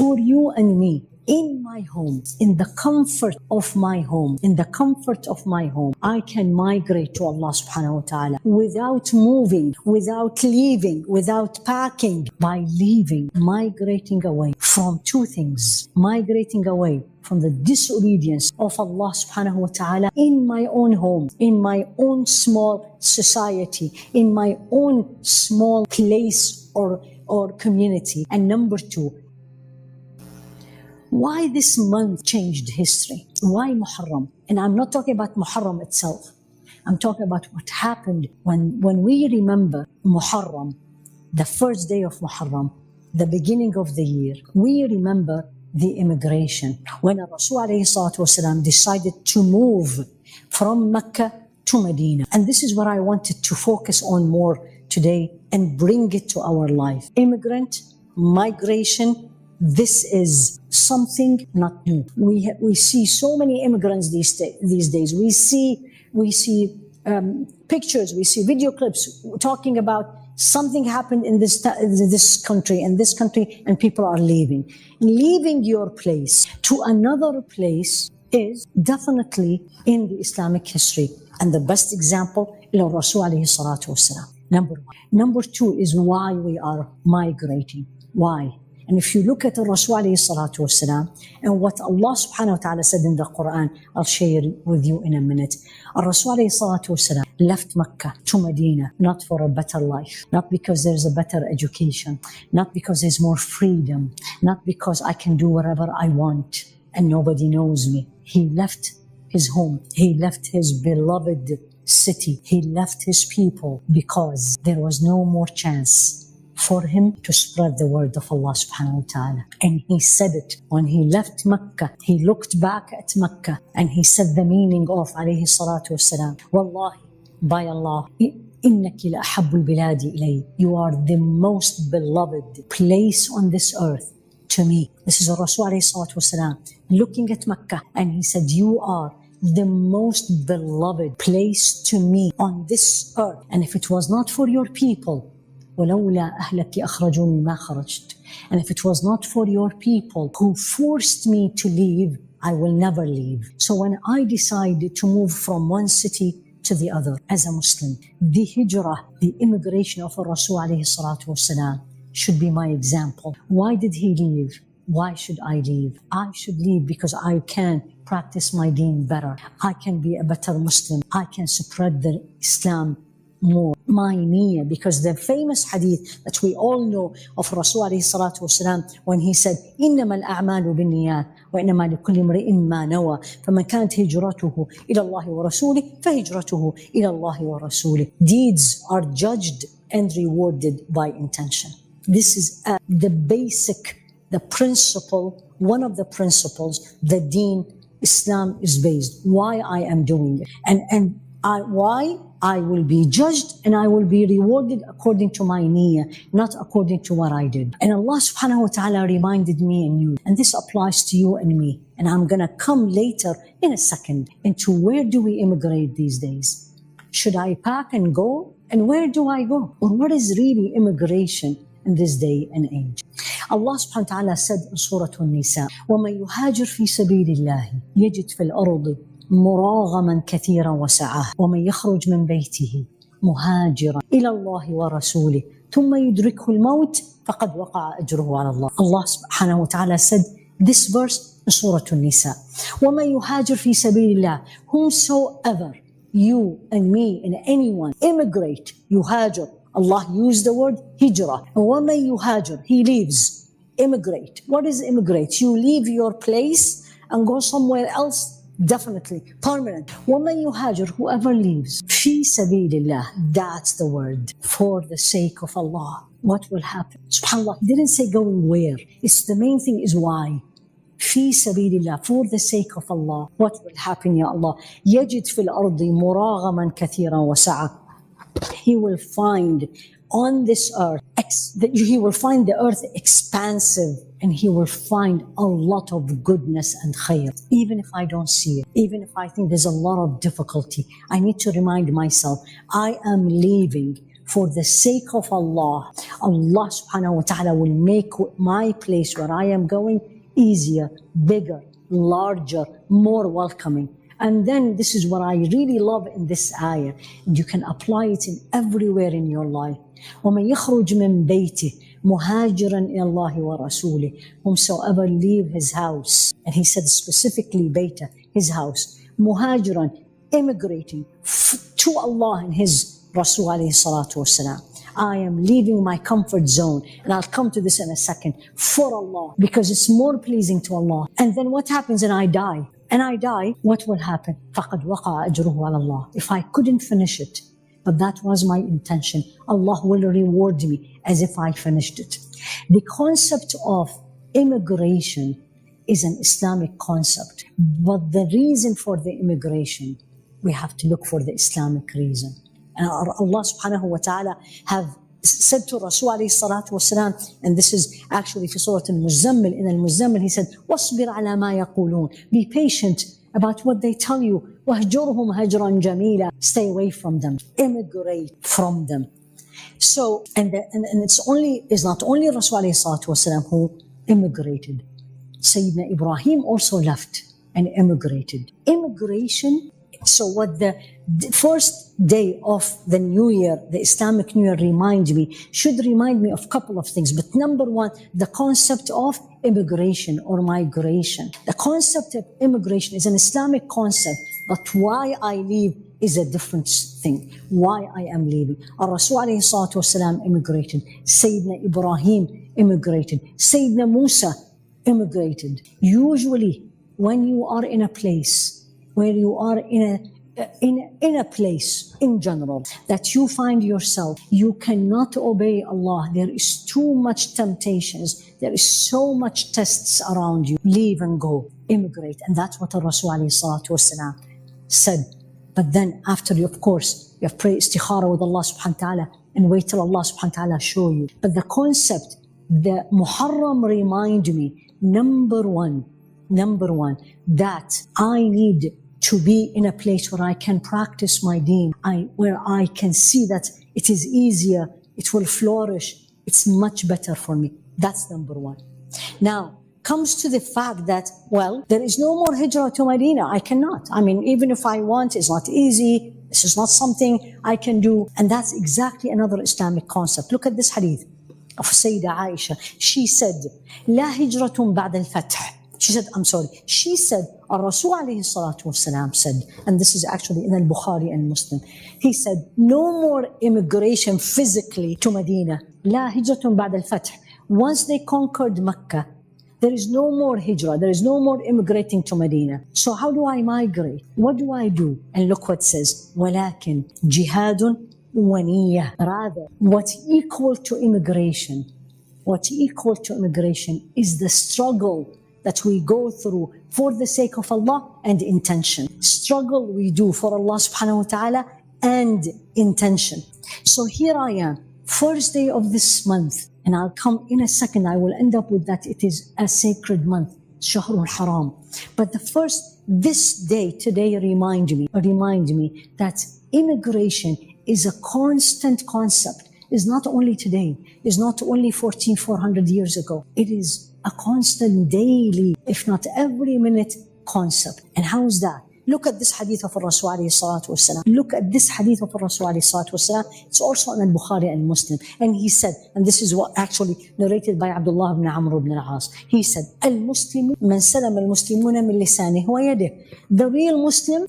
for you and me, in my home, in the comfort of my home, in the comfort of my home, I can migrate to Allah subhanahu wa ta'ala without moving, without leaving, without packing, by leaving, migrating away from two things, migrating away from the disobedience of Allah subhanahu wa ta'ala in my own home, in my own small society, in my own small place or community. And number two, why this month changed history? Why Muharram? And I'm not talking about Muharram itself. I'm talking about what happened when we remember Muharram, the first day of Muharram, the beginning of the year. We remember the immigration. When Rasul ﷺ decided to move from Mecca to Medina. And this is what I wanted to focus on more today and bring it to our life. Immigrant, migration, this is something not new. We see so many immigrants these days. We see pictures, we see video clips talking about something happened in this country, and people are leaving. Leaving your place to another place is definitely in the Islamic history. And the best example is Rasul alayhi salatu wasalam. Number one. Number two is why we are migrating. Why? And if you look at Rasul alayhi salatu wasalam and what Allah subhanahu wa ta'ala said in the Quran, I'll share with you in a minute. Rasul alayhi salatu wasalam left Mecca to Medina, not for a better life, not because there's a better education, not because there's more freedom, not because I can do whatever I want and nobody knows me. He left his home. He left his beloved city. He left his people because there was no more chance for him to spread the word of Allah subhanahu wa ta'ala. And he said it when he left Mecca. He looked back at Mecca and he said the meaning of alayhi salatu wasalam. Wallahi, by Allah, innaki la ahabbul biladi ilay. You are the most beloved place on this earth to me. This is Rasul alayhi salatu wasalam looking at Mecca, and he said, you are the most beloved place to me on this earth. And if it was not for your people, وَلَوْلَا أَهْلَكِ أَخْرَجُونِي مَا خَرَجْتُ. And if it was not for your people who forced me to leave, I will never leave. So when I decided to move from one city to the other as a Muslim, the hijrah, the immigration of Rasul alayhi salatu wasalam should be my example. Why did he leave? Why should I leave? I should leave because I can practice my deen better. I can be a better Muslim. I can spread the Islam more. My niyyah, because the famous hadith that we all know of Rasul alayhi salatu wasalam when he said, إِنَّمَا الْأَعْمَالُ بِالنِّيَّاتِ وَإِنَّمَا لِكُلِّ امْرِئٍ مَّا نَوَى فَمَنْ كَانَتْ هِجْرَتُهُ إِلَى اللَّهِ وَرَسُولِهِ فَهِجْرَتُهُ إِلَى اللَّهِ وَرَسُولِهِ. Deeds are judged and rewarded by intention. This is the basic, the principle, one of the principles the deen Islam is based. Why I am doing it. And why I will be judged and I will be rewarded according to my niyyah, not according to what I did. And Allah subhanahu wa ta'ala reminded me and you, and this applies to you and me. And I'm going to come later in a second into where do we immigrate these days? Should I pack and go? And where do I go? Or what is really immigration in this day and age? Allah subhanahu wa ta'ala said in Surah An-Nisa, وَمَنْ يُهَاجِرْ فِي سَبِيلِ اللَّهِ يَجِدْ فِي الْأَرْضِ مراغما كثيرا وسعة ومن يخرج من بيته مهاجرا إلى الله ورسوله ثم يدركه الموت فقد وقع أجره على الله. Allah subhanahu wa ta'ala said this verse in Surah An-Nisa, وَمَنْ يُهَاجِرْ فِي سَبِيلِ اللَّهِ. Whomsoever, you and me and anyone, immigrate, yuhajir. Allah used the word hijrah. وَمَنْ يُهَاجِرْ, he leaves. Immigrate. What is immigrate? You leave your place and go somewhere else. Definitely, permanent. وَمَنْ يُهَاجِرْ, whoever leaves, فِي سَبِيلِ اللَّهِ, that's the word, for the sake of Allah. What will happen? SubhanAllah, he didn't say going where. It's the main thing is why. فِي سَبِيلِ اللَّهِ, for the sake of Allah. What will happen, Ya Allah? يَجِدْ فِي الْأَرْضِ مُرَاغَمًا كَثِيرًا وَسَعًا. He will find on this earth, he will find the earth expansive, and he will find a lot of goodness and khair. Even if I don't see it, even if I think there's a lot of difficulty, I need to remind myself, I am leaving for the sake of Allah, Allah subhanahu wa ta'ala will make my place where I am going easier, bigger, larger, more welcoming. And then this is what I really love in this ayah. You can apply it in everywhere in your life. وَمَنْ يَخْرُجْ مِنْ بَيْتِهِ مُهَاجِرًا إِلَى اللَّهِ وَرَسُولِهِ. Whomsoever leave his house, and he said specifically Bayta, his house, muhajiran, immigrating to Allah and his Rasul alayhi salatu wasalam. I am leaving my comfort zone, and I'll come to this in a second, for Allah, because it's more pleasing to Allah. And then what happens? And I die. And I die, what will happen? فَقَدْ وَقَعَ أَجْرُهُ عَلَى اللَّهِ. If I couldn't finish it, but that was my intention, Allah will reward me as if I finished it. The concept of immigration is an Islamic concept, but the reason for the immigration, we have to look for the Islamic reason. And Allah subhanahu wa ta'ala have said to Rasul alayhi salatu wasalam, and this is actually في Surah Al-Muzammil, in Al-Muzammil he said, وَاصْبِرْ عَلَى مَا يَقُولُونَ. Be patient about what they tell you. وَهْجُرْهُمْ هَجْرًا جَمِيلًا. Stay away from them. Immigrate from them. So, and it's not only Rasul alayhi salatu wasalam who immigrated. Sayyidina Ibrahim also left and immigrated. Immigration. So what the first day of the New Year, the Islamic New Year should remind me of a couple of things. But number one, the concept of immigration or migration. The concept of immigration is an Islamic concept, but why I leave is a different thing. Why I am leaving. Rasul alayhi salatu wasalam immigrated. Sayyidina Ibrahim immigrated. Sayyidina Musa immigrated. Usually, when you are in a place where you are in a place in general that you find yourself, you cannot obey Allah. There is too much temptations. There is so much tests around you. Leave and go, immigrate. And that's what Rasul alayhi salatu wasalam said. But then after you, of course, you have pray istikhara with Allah subhanahu wa ta'ala and wait till Allah subhanahu wa ta'ala show you. But the concept, the Muharram remind me, number one, that I need to be in a place where I can practice my deen, where I can see that it is easier, it will flourish, it's much better for me. That's number one. Now, comes to the fact that, well, there is no more hijrah to Medina. I cannot. I mean, even if I want, it's not easy. This is not something I can do. And that's exactly another Islamic concept. Look at this hadith of Sayyidah Aisha. She said, لا هجرة بعد الفتح. She said, Rasul alayhi salatu wasalam said, and this is actually in Al-Bukhari and Muslim, he said, no more immigration physically to Medina. لا هجرة بعد الفتح. Once they conquered Mecca, there is no more hijrah, there is no more immigrating to Medina. So how do I migrate? What do I do? And look what it says, ولكن جهاد ونية. Rather, what's equal to immigration is the struggle that we go through for the sake of Allah and intention. Struggle we do for Allah subhanahu wa ta'ala and intention. So here I am, first day of this month, and I'll come in a second, I will end up with that it is a sacred month, Shahrul Haram. But this day, today remind me that immigration is a constant concept. It's not only today, it's not only 400 years ago. It is a constant daily, if not every minute concept. And how is that? Look at this hadith of Rasul alayhi salatu wasalam. It's also in Al-Bukhari and Muslim. And he said, and this is what actually narrated by Abdullah ibn Amr ibn al-As. He said, Al-Muslimu man salama al-Muslimuna min lisanihi wa yadihi. The real Muslim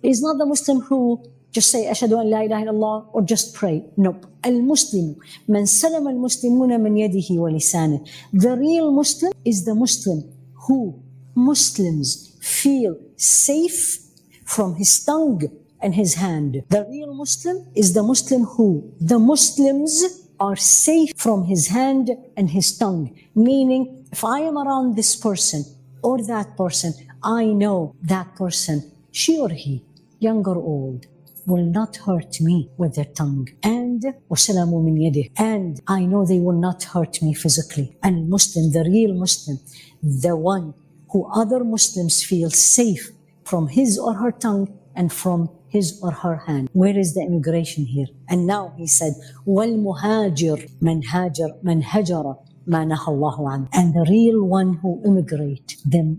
is not the Muslim who just say ashhadu an la ilaha illallah or just pray. Nope. Al-Muslimu man salama al-Muslimuna min yadihi wa lisanihi. The real Muslim is the Muslim who Muslims feel safe from his tongue and his hand. The real Muslim is the Muslim who the Muslims are safe from his hand and his tongue. Meaning, if I am around this person or that person, I know that person, she or he, young or old, will not hurt me with their tongue. And وَسَلَامُ مِنْ يَدِهِ. And I know they will not hurt me physically. And Muslim, the real Muslim, the one who other Muslims feel safe from his or her tongue and from his or her hand. Where is the immigration here? And now he said, وَالْمُهَاجِرْ مَنْ هَجَرَ مَا نَهَى اللَّهُ عَنْهُ. And the real one who immigrate, the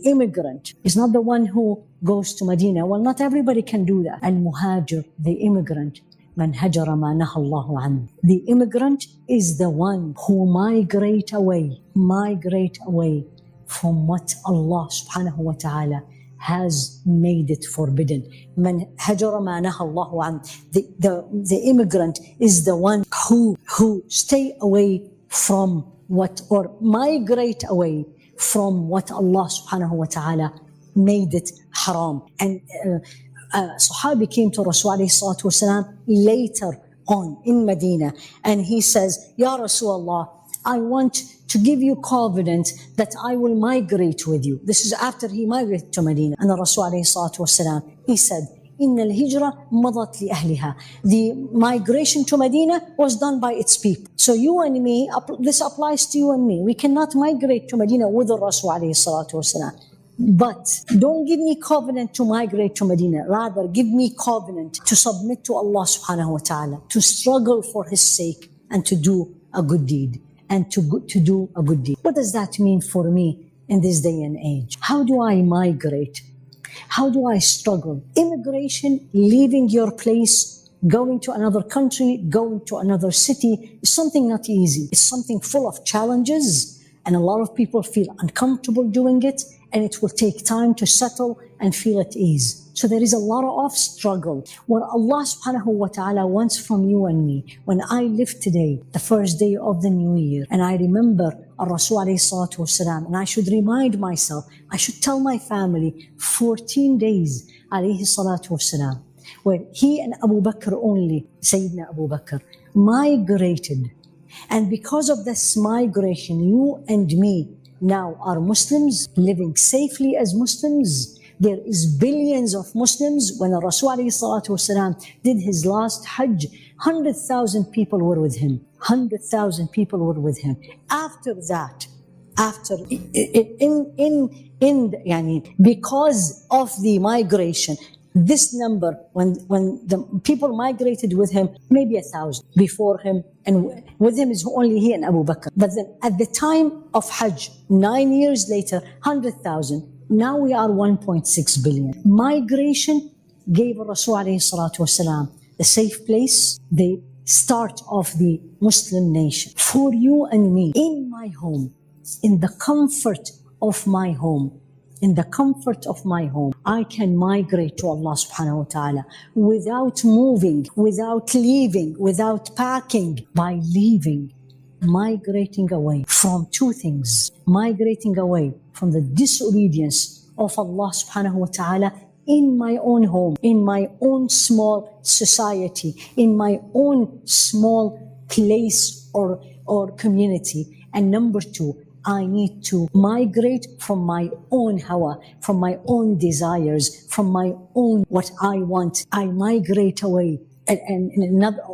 immigrant is not the one who goes to Medina. Well, not everybody can do that. Al-muhajir, the immigrant, مَنْ هَجَرَ مَا نَهَى اللَّهُ عَنْهُ. The immigrant is the one who migrate away from what Allah subhanahu wa ta'ala has made it forbidden. Man hajara ma naha Allahu an. The immigrant is the one who stay away from what, or migrate away from what Allah subhanahu wa ta'ala made it haram. And Sahabi came to Rasul alayhi salatu wasalam later on in Medina, and he says, Ya Rasulullah, I want to give you covenant that I will migrate with you. This is after he migrated to Medina. And the Rasul alayhi salatu wasalam, he said, Inna al-hijra madat li ahliha. The migration to Medina was done by its people. So you and me, this applies to you and me. We cannot migrate to Medina with the Rasul alayhi salatu wasalam. But don't give me covenant to migrate to Medina. Rather, give me covenant to submit to Allah subhanahu wa ta'ala, to struggle for His sake and to do a good deed. What does that mean for me in this day and age? How do I migrate? How do I struggle? Immigration, leaving your place, going to another country, going to another city, is something not easy. It's something full of challenges, and a lot of people feel uncomfortable doing it, and it will take time to settle and feel at ease. So there is a lot of struggle. What Allah subhanahu wa ta'ala wants from you and me, when I live today, the first day of the new year, and I remember Rasul alayhi salatu wasalam, and I should remind myself, I should tell my family, 14 days alayhi salatu wasalam, where he and Abu Bakr only, Sayyidina Abu Bakr, migrated. And because of this migration, you and me now are Muslims, living safely as Muslims. There is billions of Muslims. When Rasul alayhi salatu wasalam did his last Hajj, 100,000 people were with him. 100,000 people were with him. After that, because of the migration, this number, when the people migrated with him, maybe 1,000 before him, and with him is only he and Abu Bakr. But then at the time of Hajj, 9 years later, 100,000. Now we are 1.6 billion. Migration gave Rasul alayhi salatu wasalam the safe place, the start of the Muslim nation. For you and me, in my home, in the comfort of my home, I can migrate to Allah subhanahu wa ta'ala without moving, without leaving, without packing, by leaving, migrating away from two things. Migrating away from the disobedience of Allah subhanahu wa ta'ala in my own home, in my own small society, in my own small place or community. And number two, I need to migrate from my own hawa, from my own desires, from my own what I want. I migrate away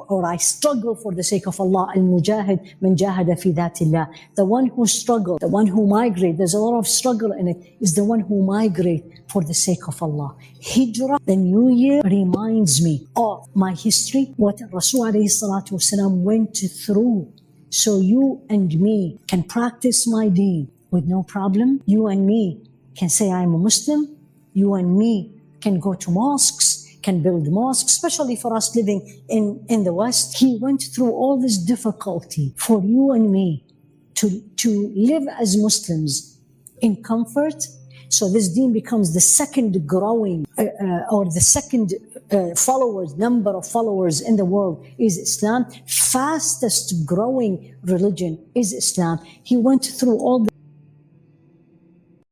or I struggle for the sake of Allah. Al-mujahid man jahada fi dhatillah. The one who struggles, the one who migrates, there's a lot of struggle in it, is the one who migrates for the sake of Allah. Hijrah, the new year, reminds me of my history, what Rasul alayhi salatu wasalam went through. So you and me can practice my deen with no problem. You and me can say I'm a Muslim. You and me can go to mosques, can build mosques, especially for us living in the West. He went through all this difficulty for you and me to live as Muslims in comfort. So this deen becomes the second growing or the second number of followers in the world is Islam. Fastest growing religion is Islam. He went through all